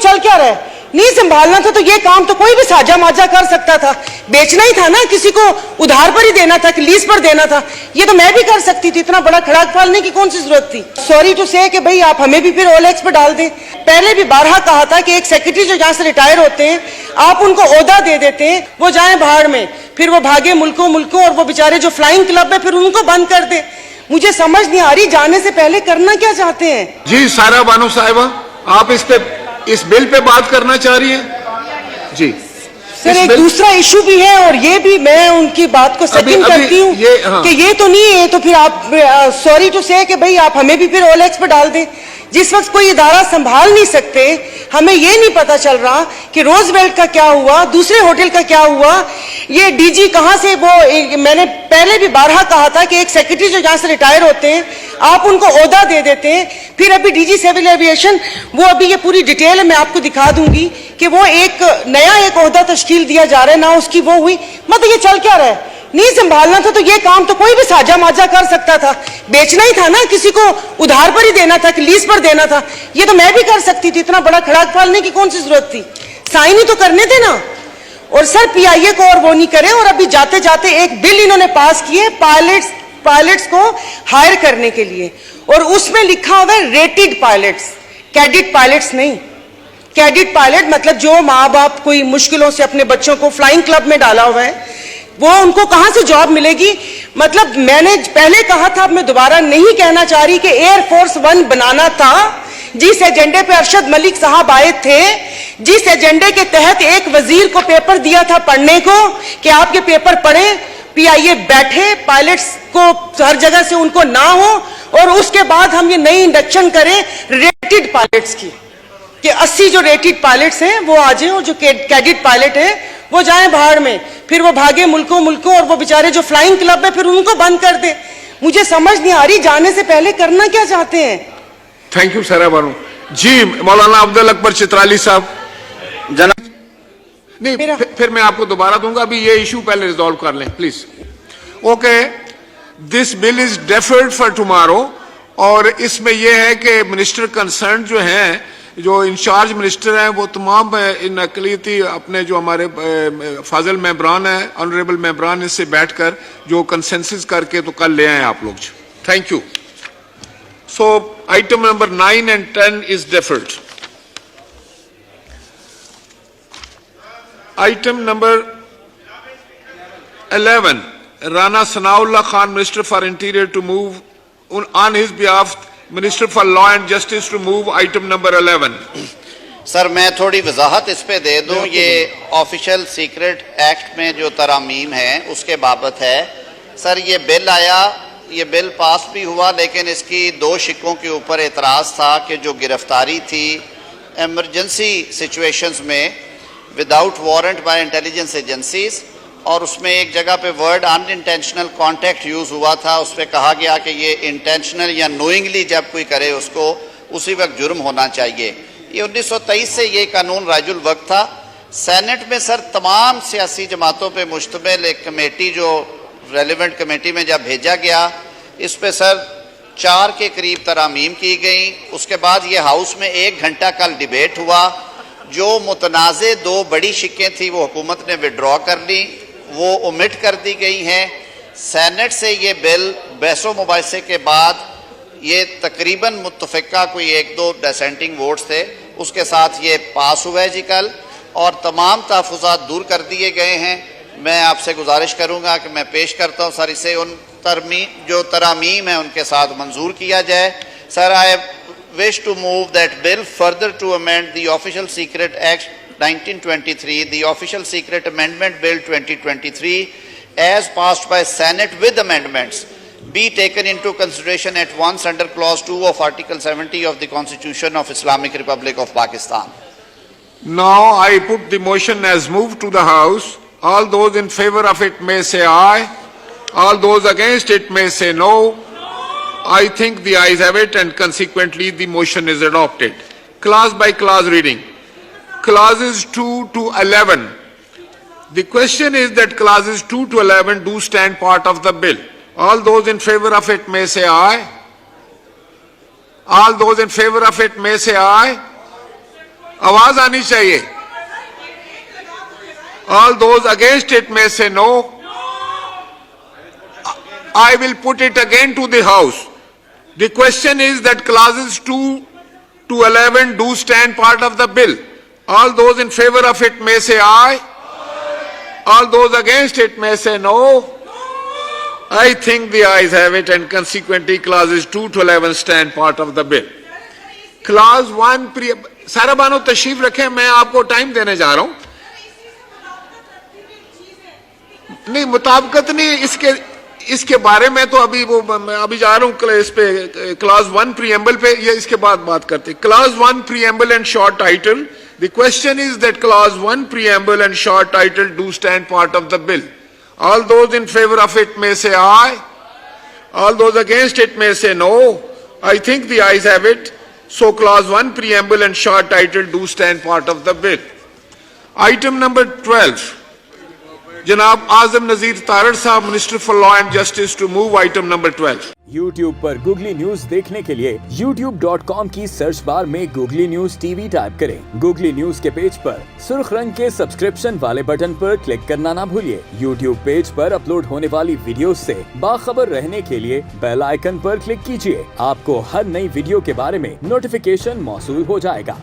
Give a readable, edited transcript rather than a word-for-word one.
चल क्या रहा है? नहीं संभालना था तो ये काम तो कोई भी साजा माजा कर सकता था, बेचना ही था ना, किसी को उधार पर ही देना था कि लीज पर देना था, ये तो मैं भी कर सकती थी, इतना बड़ा खड़ा फालने की कौन सी जरूरत थी? सॉरी टू से कि भाई आप हमें भी फिर ओलेक्स पे डाल दें। पहले भी बारहा कहा था कि एक सेक्रेटरी जो यहाँ से रिटायर होते हैं आप उनको ओहदा दे देते हैं, वो जाए बाहर में, फिर वो भागे मुल्कों मुल्कों, और वो बेचारे जो फ्लाइंग क्लब है फिर उनको बंद कर दे। मुझे समझ नहीं आ रही जाने से पहले करना क्या चाहते हैं? जी सारा बानो साहिबा, आप इस बिल पे बात करना चाह रही हैं? जी सर, एक दूसरा इशू भी है और ये भी मैं उनकी बात को सेकंड करती हूँ कि ये तो नहीं है, तो फिर आप सॉरी टू से कि भाई आप हमें भी फिर ओलेक्स पे डाल दें। जिस वक्त कोई इदारा संभाल नहीं सकते, हमें ये नहीं पता चल रहा कि रोजवेल्ट का क्या हुआ, दूसरे होटल का क्या हुआ, ये डीजी कहां से, वो मैंने पहले भी बारहा कहा था कि एक सेक्रेटरी जो यहाँ से रिटायर होते हैं आप उनको ओहदा दे देते हैं, फिर अभी डीजी सिविल एविएशन, वो अभी ये पूरी डिटेल मैं आपको दिखा दूंगी कि वो एक नया ओहदा तश्कील दिया जा रहा है ना, उसकी वो हुई, मतलब ये चल क्या रहा है? नहीं संभालना था तो ये काम तो कोई भी साजा माजा कर सकता था, बेचना ही था ना, किसी को उधार पर ही देना था कि लीज पर देना था, ये तो मैं भी कर सकती थी, इतना बड़ा खड़ा फालने की कौन सी जरूरत थी? साइन ही तो करने थे ना। और सर पीआईए को और वो नहीं करे, और अभी जाते जाते एक बिल इन्होंने पास किए पायलट्स को हायर करने के लिए, और उसमें लिखा हुआ है रेटेड पायलट्स, कैडेट पायलट्स नहीं। कैडेट पायलट मतलब जो माँ बाप कोई मुश्किलों से अपने बच्चों को फ्लाइंग क्लब में डाला हुआ है, वो उनको कहां से जॉब मिलेगी? मतलब मैंने पहले कहा था, अब मैं दोबारा नहीं कहना चाह रही कि एयरफोर्स 1 बनाना था, जिस एजेंडे पे अरशद मलिक साहब आए थे, जिस एजेंडे के तहत एक वजीर को पेपर दिया था पढ़ने को कि आप ये पेपर पढ़ें, पीआईए बैठे, पायलट्स को हर जगह से उनको ना हो, और उसके बाद हम ये नई इंडक्शन करें रेटेड पायलट्स की, कि 80 जो रेटेड पायलट्स हैं वो आ जाए, और जो कैडेट पायलट है वो जाए बाहर में, फिर वो भागे मुल्कों मुल्कों, और वो बेचारे जो फ्लाइंग क्लब है फिर उनको बंद कर दे। मुझे समझ नहीं आ रही जाने से पहले करना क्या चाहते हैं? थैंक यू सारा बानो जी। मौलाना अब्दुल अकबर चित्राली साहब जनाब, नहीं फिर मैं आपको दोबारा दूंगा, अभी ये इशू पहले रिजॉल्व कर लें please. Okay, this bill is deferred for tomorrow, और इसमें यह है कि मिनिस्टर कंसर्न जो हैं, जो इंचार्ज मिनिस्टर हैं, वो तमाम इन अकलियती अपने जो हमारे फाजिल मेंबरान हैं, ऑनरेबल मेंबरान, इससे बैठकर जो कंसेंसस करके तो कल ले आए आप लोग। Thank you. So item number 9 and 10 is deferred. Item number 11, Rana Sanaullah Khan, Minister for Interior, to move on his behalf, Minister for Law and Justice to move item number 11. Sir मैं थोड़ी वजाहत इस पे दे दूं, ये official secret act में जो तरामीम है उसके बाबत है। सर ये बिल आया, ये बिल पास भी हुआ, लेकिन इसकी 2 शिकों के ऊपर एतराज़ था कि जो गिरफ्तारी थी एमरजेंसी सिचुएशंस में without warrant by intelligence agencies, और उसमें एक जगह पे वर्ड अनइंटेंशनल कॉन्टैक्ट यूज़ हुआ था, उस पर कहा गया कि ये इंटेंशनल या नोइंगली जब कोई करे उसको उसी वक्त जुर्म होना चाहिए। ये 1923 से ये कानून राजुल वक्त था। सेनेट में सर तमाम सियासी जमातों पे मुश्तमिल एक कमेटी, जो रेलिवेंट कमेटी में जब भेजा गया, इस पे सर 4 के करीब तरामीम की गई। उसके बाद ये हाउस में 1 घंटा कल डिबेट हुआ। जो मुतनाज़े 2 बड़ी शिकें थी वो हुकूमत ने विड्रॉ कर ली, वो ओमिट कर दी गई हैं। सेनेट से ये बिल बहसो मुबाहिसे के बाद ये तकरीबन मुत्तफ़िका कोई 1-2 डिसेंटिंग वोट्स थे, उसके साथ ये पास हुआ है जी कल, और तमाम तहफ़्फ़ुज़ात दूर कर दिए गए हैं। मैं आपसे गुजारिश करूँगा कि मैं पेश करता हूँ सर, इसे उन जो तरामीम है उनके साथ मंजूर किया जाए। Sir I wish to move that bill further to amend the Official Secret Act 1923, the Official Secret Amendment Bill 2023, as passed by Senate with amendments, be taken into consideration at once under Clause 2 of Article 70 of the Constitution of Islamic Republic of Pakistan. Now I put the motion as moved to the House. All those in favor of it may say aye. All those against it may say no. I think the ayes have it, and consequently the motion is adopted. Clause by clause reading. Clauses 2 to 11. The question is that clauses 2 to 11 do stand part of the bill. All those in favor of it may say aye. All those in favor of it may say aye. आवाज आनी चाहिए. All those against it may say no. I will put it again to the House. The question is that clauses 2 to 11 do stand part of the bill. All those in favor of it may say aye. All those against it may say no. I think the ayes have it, and consequently clauses 2 to 11 stand part of the bill. Clause 1 सारा बानो तशरीफ रखें, मैं आपको time देने जा रहा हूं. नहीं मुताबिकत नहीं, इसके बारे में तो अभी मैं अभी जा रहा हूं इस पे क्लास 1 प्रीएम्बल पे, ये इसके बाद बात करते. Clause 1 preamble and short title. The question is that clause 1 preamble and short title do stand part of the bill. All those in favour of it may say aye. All those against it may say no. I think the ayes have it. So clause 1 preamble and short title do stand part of the bill. Item number 12, जनाब आजम नजीर तारड़ साहब, minister for law and justice, to move item number 12. YouTube पर Googly News देखने के लिए youtube.com की search bar में Googly News TV type करें. Googly News के पेज पर सुर्ख रंग के सब्सक्रिप्शन वाले बटन पर क्लिक करना ना भूलिए. YouTube पेज पर अपलोड होने वाली वीडियो से बाखबर रहने के लिए बेल आइकन पर क्लिक कीजिए. आपको हर नई वीडियो के बारे में नोटिफिकेशन मौसूल हो जाएगा.